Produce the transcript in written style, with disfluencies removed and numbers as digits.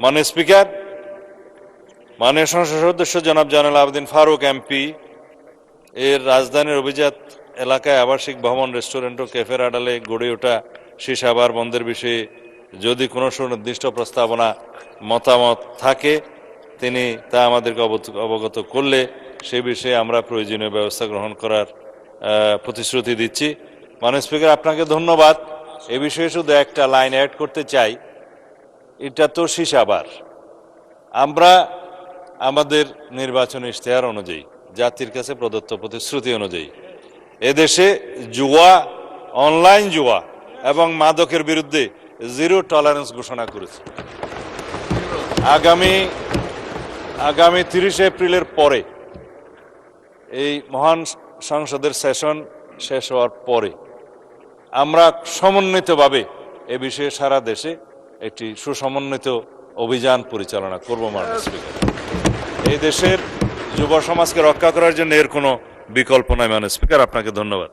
মাননীয় স্পিকার, মাননীয় সংসদ সদস্য জনাব জয়নুল আবেদিন ফারুক এমপি এর রাজধানীর অভিজাত এলাকায় আবাসিক ভবন, রেস্টুরেন্ট ও ক্যাফের আড়ালে গড়ে ওঠা সীসা বার বন্ধের বিষয়ে যদি কোনো সুনির্দিষ্ট প্রস্তাবনা মতামত থাকে তিনি তা আমাদেরকে অবগত করলে সে বিষয়ে আমরা প্রয়োজনীয় ব্যবস্থা গ্রহণ করার প্রতিশ্রুতি দিচ্ছি। মাননীয় স্পিকার, আপনাকে ধন্যবাদ। এ বিষয়ে শুধু একটা লাইন অ্যাড করতে চাই, এটা তো সীসা বার। আমরা আমাদের নির্বাচনী ইশতেহার অনুযায়ী, জাতির কাছে প্রদত্ত প্রতিশ্রুতি অনুযায়ী এদেশে জুয়া, অনলাইন জুয়া এবং মাদকের বিরুদ্ধে জিরো টলারেন্স ঘোষণা করেছে। আগামী 30 এপ্রিলের পরে, এই মহান সংসদের সেশন শেষ হওয়ার পরে আমরা সমন্বিতভাবে এ বিষয়ে সারা দেশে একটি সুসমন্বিত অভিযান পরিচালনা করব। মাননীয় স্পিকার, এই দেশের যুব সমাজকে রক্ষা করার জন্য এর কোনো বিকল্প নাই। মাননীয় স্পিকার, আপনাকে ধন্যবাদ।